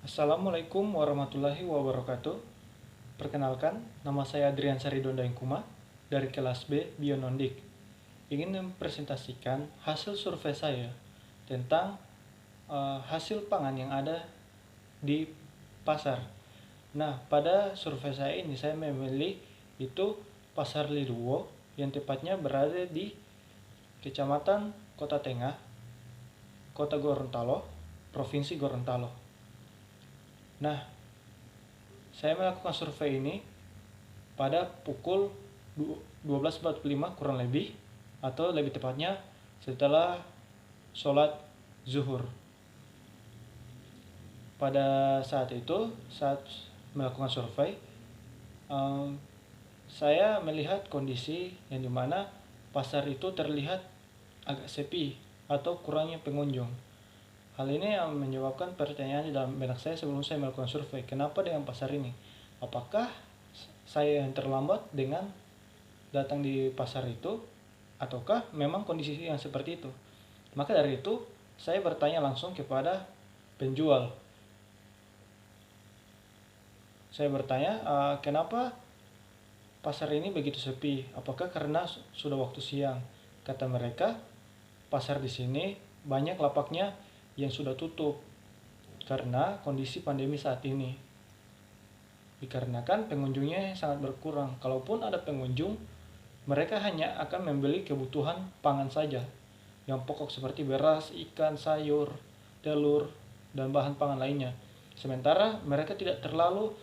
Assalamualaikum warahmatullahi wabarakatuh. Perkenalkan, nama saya Adrian Saridon Daengkuma dari kelas B Bionondik. Ingin mempresentasikan hasil survei saya tentang hasil pangan yang ada di pasar. Nah, pada survei saya ini saya memilih itu Pasar Liluwo yang tepatnya berada di Kecamatan Kota Tengah, Kota Gorontalo, Provinsi Gorontalo. Nah, saya melakukan survei ini pada pukul 12.45 kurang lebih, atau lebih tepatnya setelah sholat zuhur. Pada saat itu, saat melakukan survei, saya melihat kondisi yang dimana pasar itu terlihat agak sepi atau kurangnya pengunjung. Hal ini yang menyebabkan pertanyaan di dalam benak saya sebelum saya melakukan survei. Kenapa dengan pasar ini? Apakah saya yang terlambat dengan datang di pasar itu? Ataukah memang kondisi yang seperti itu? Maka dari itu, saya bertanya langsung kepada penjual. Saya bertanya, kenapa pasar ini begitu sepi? Apakah karena sudah waktu siang? Kata mereka, pasar di sini banyak lapaknya yang sudah tutup karena kondisi pandemi saat ini. Dikarenakan pengunjungnya sangat berkurang. Kalaupun ada pengunjung, mereka hanya akan membeli kebutuhan pangan saja, yang pokok seperti beras, ikan, sayur, telur, dan bahan pangan lainnya. Sementara mereka tidak terlalu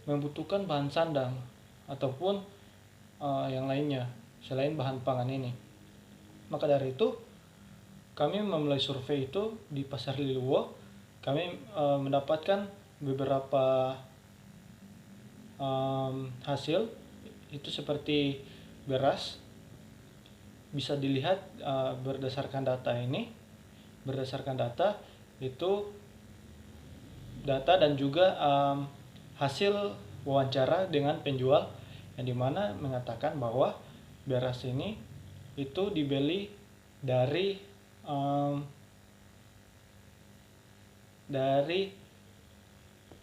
membutuhkan bahan sandang ataupun yang lainnya selain bahan pangan ini. Maka dari itu, kami memulai survei itu di Pasar Liluwo. Kami mendapatkan beberapa hasil itu seperti beras. Bisa dilihat berdasarkan data ini, itu data dan juga hasil wawancara dengan penjual yang dimana mengatakan bahwa beras ini itu dibeli dari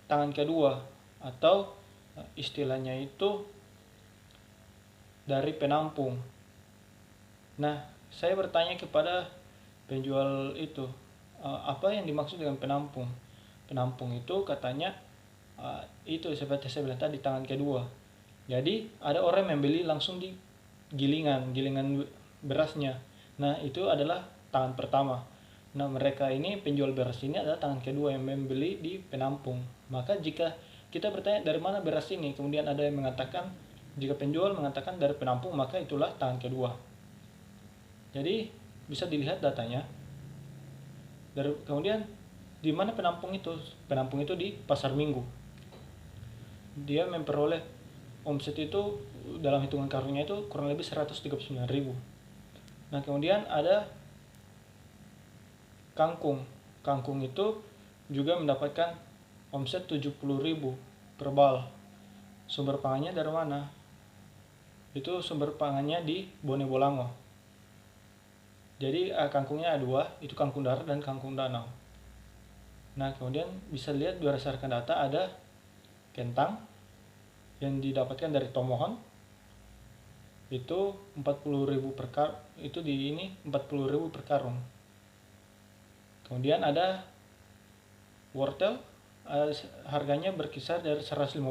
tangan kedua, atau istilahnya itu dari penampung. Nah, saya bertanya kepada penjual itu, apa yang dimaksud dengan penampung? Penampung itu katanya itu seperti saya bilang tadi, tangan kedua. Jadi ada orang yang membeli langsung di gilingan berasnya. Nah, itu adalah tangan pertama. Nah, mereka ini penjual beras ini adalah tangan kedua yang membeli di penampung. Maka jika kita bertanya dari mana beras ini, kemudian ada yang mengatakan, jika penjual mengatakan dari penampung, maka itulah tangan kedua. Jadi bisa dilihat datanya. Kemudian di mana penampung itu? Penampung itu di Pasar Minggu. Dia memperoleh omset itu dalam hitungan karungnya itu kurang lebih 139.000. Nah, kemudian ada kangkung. Kangkung itu juga mendapatkan omset 70.000 per bal. Sumber pangannya dari mana? Itu sumber pangannya di Bone Bolango. Jadi kangkungnya ada dua, itu kangkung darat dan kangkung danau. Nah, kemudian bisa lihat berdasarkan data ada kentang yang didapatkan dari Tomohon itu 40.000 per karung, itu di ini 40.000 per karung. Kemudian ada wortel, harganya berkisar dari 150.000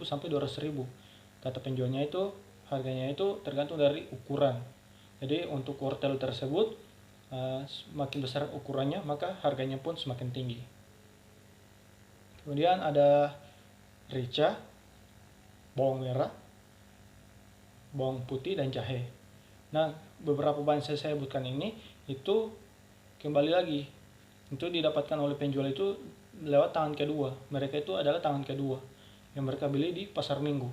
sampai 200.000. Kata penjualnya itu harganya itu tergantung dari ukuran. Jadi untuk wortel tersebut semakin besar ukurannya, maka harganya pun semakin tinggi. Kemudian ada rica, bawang merah, bawang putih, dan jahe. Nah, beberapa bahan yang saya sebutkan ini itu kembali lagi itu didapatkan oleh penjual itu lewat tangan kedua. Mereka itu adalah tangan kedua yang mereka beli di Pasar Minggu.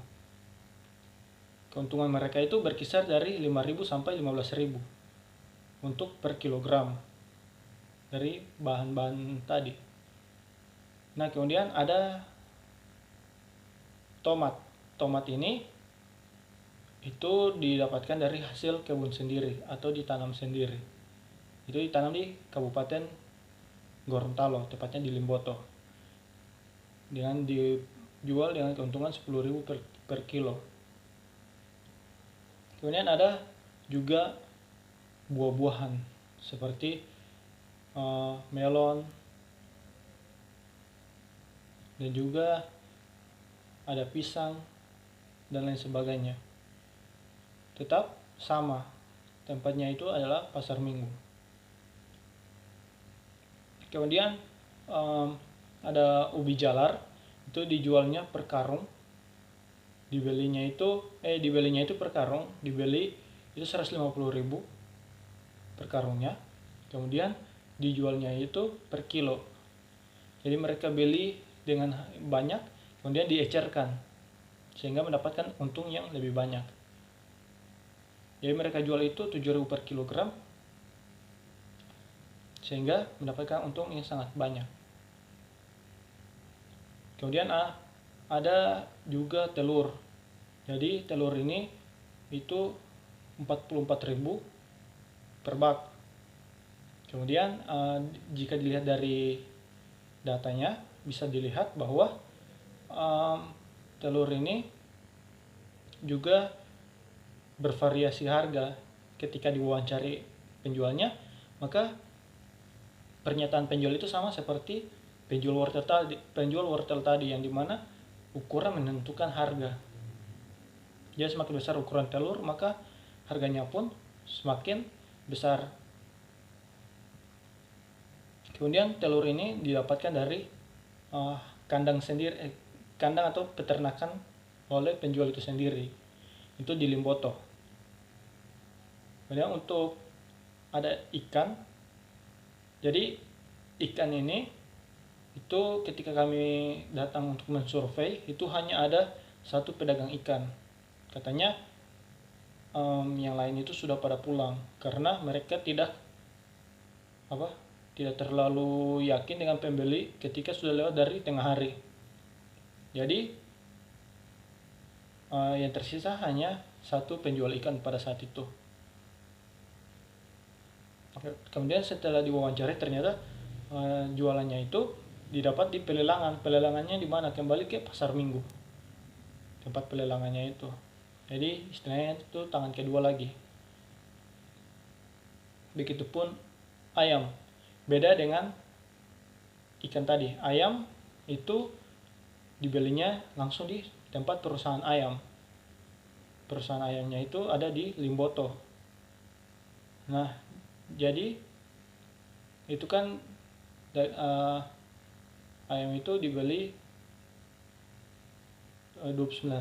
Keuntungan mereka itu berkisar dari 5.000 sampai 15.000 untuk per kilogram dari bahan-bahan tadi. Nah, kemudian ada tomat. Tomat ini itu didapatkan dari hasil kebun sendiri atau ditanam sendiri. Itu ditanam di Kabupaten Gorontalo, tepatnya di Limboto, dengan dijual dengan keuntungan 10.000 per kilo. Kemudian ada juga buah-buahan seperti melon, dan juga ada pisang dan lain sebagainya. Tetap sama, tempatnya itu adalah pasar minggu. Kemudian ada ubi jalar, itu dijualnya per karung. Dibelinya itu per karung, dibeli itu 150.000 per karungnya. Kemudian dijualnya itu per kilo. Jadi mereka beli dengan banyak, kemudian diecerkan sehingga mendapatkan untung yang lebih banyak. Jadi mereka jual itu 7.000 per kilogram, sehingga mendapatkan untung yang sangat banyak. Kemudian ada juga telur. Jadi telur ini itu 44.000 per bak. Kemudian jika dilihat dari datanya, bisa dilihat bahwa telur ini juga bervariasi harga. Ketika diwawancari penjualnya, maka pernyataan penjual itu sama seperti penjual wortel tadi, yang dimana ukuran menentukan harga. Jadi semakin besar ukuran telur, maka harganya pun semakin besar. Kemudian telur ini didapatkan dari kandang atau peternakan oleh penjual itu sendiri. Itu di Limboto. Kemudian untuk ada ikan. Jadi ikan ini itu ketika kami datang untuk mensurvei, itu hanya ada satu pedagang ikan. Katanya yang lain itu sudah pada pulang karena mereka tidak terlalu yakin dengan pembeli ketika sudah lewat dari tengah hari. Jadi yang tersisa hanya satu penjual ikan pada saat itu. Kemudian setelah diwawancari, ternyata jualannya itu didapat di pelelangan. Pelelangannya di mana? Kembali ke pasar minggu, tempat pelelangannya itu. Jadi istilahnya itu tangan kedua lagi. Begitupun ayam, beda dengan ikan tadi. Ayam itu dibelinya langsung di tempat perusahaan ayam. Perusahaan ayamnya itu ada di Limboto. Nah, jadi itu kan ayam itu dibeli 29.000,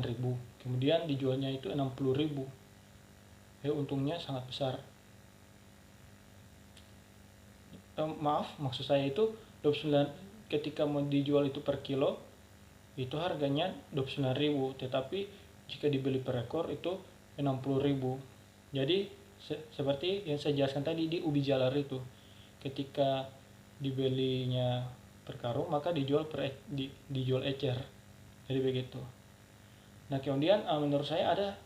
kemudian dijualnya itu 60.000. Untungnya sangat besar. Maksud saya itu 29, ketika mau dijual itu per kilo itu harganya 29.000, tetapi jika dibeli per ekor itu 60.000. Jadi seperti yang saya jelaskan tadi di ubi jalar itu, ketika dibelinya per karung maka dijual dijual ecer. Jadi begitu. Nah, kemudian menurut saya ada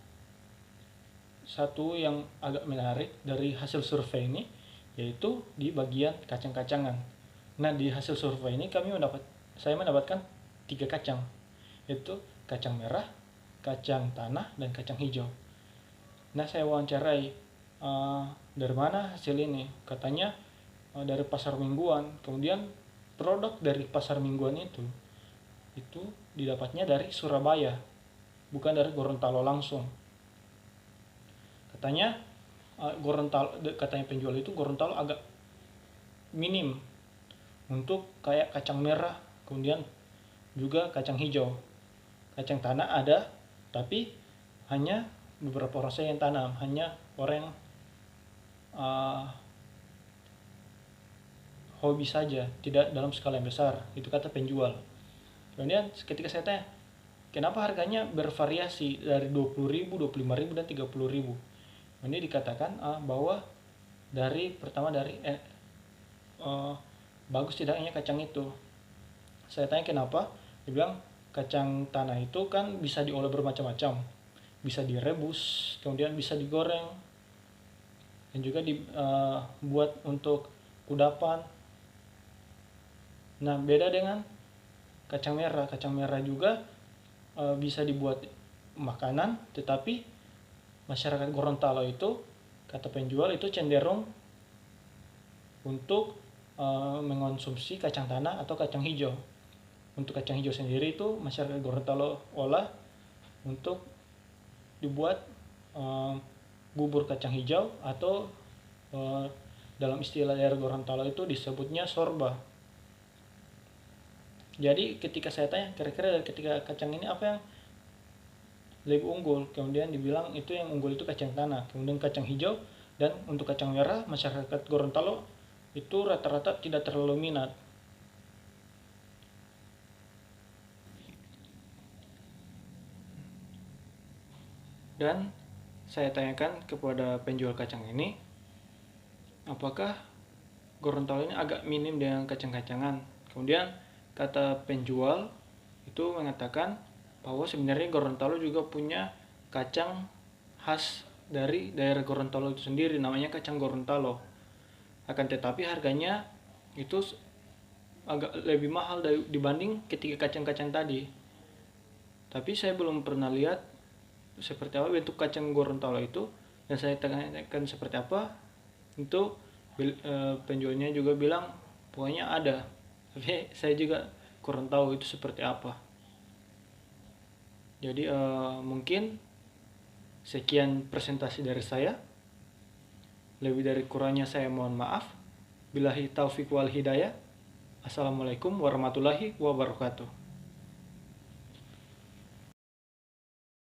satu yang agak menarik dari hasil survei ini, yaitu di bagian kacang-kacangan. Nah, di hasil survei ini saya mendapatkan 3 kacang, yaitu kacang merah, kacang tanah, dan kacang hijau. Nah, saya wawancarai dari mana hasil ini. Katanya dari pasar mingguan. Kemudian produk dari pasar mingguan itu didapatnya dari Surabaya, bukan dari Gorontalo langsung. Katanya katanya penjual itu Gorontalo agak minim untuk kayak kacang merah, kemudian juga kacang hijau. Kacang tanah ada, tapi hanya beberapa orang saja yang tanam, hanya orang hobi saja, tidak dalam skala yang besar. Itu kata penjual. Kemudian ketika saya tanya, kenapa harganya bervariasi dari 20.000, 25.000, dan 30.000? Ini dikatakan bahwa pertama dari bagus tidaknya kacang itu. Saya tanya kenapa, dia bilang kacang tanah itu kan bisa diolah bermacam-macam, bisa direbus, kemudian bisa digoreng, dan juga dibuat untuk kudapan. Nah, beda dengan kacang merah. Kacang merah juga bisa dibuat makanan, tetapi masyarakat Gorontalo itu, kata penjual, itu cenderung untuk mengonsumsi kacang tanah atau kacang hijau. Untuk kacang hijau sendiri itu masyarakat Gorontalo olah untuk dibuat bubur kacang hijau, atau dalam istilah daerah Gorontalo itu disebutnya sorba. Jadi ketika saya tanya kira-kira ketika kacang ini apa yang lebih unggul, kemudian dibilang itu yang unggul itu kacang tanah, kemudian kacang hijau, dan untuk kacang merah masyarakat Gorontalo itu rata-rata tidak terlalu minat. Dan saya tanyakan kepada penjual kacang ini, apakah Gorontalo ini agak minim dengan kacang-kacangan. Kemudian kata penjual itu mengatakan bahwa sebenarnya Gorontalo juga punya kacang khas dari daerah Gorontalo itu sendiri, namanya kacang Gorontalo. Akan tetapi harganya itu agak lebih mahal dibanding ketiga kacang-kacang tadi. Tapi saya belum pernah lihat seperti apa bentuk kacang Gorontalo itu, dan saya tanyakan seperti apa itu, penjualnya juga bilang pokoknya ada, tapi saya juga kurang tahu itu seperti apa. Jadi mungkin sekian presentasi dari saya. Lebih dari kurangnya saya mohon maaf. Billahi taufiq wal hidayah. Assalamualaikum warahmatullahi wabarakatuh.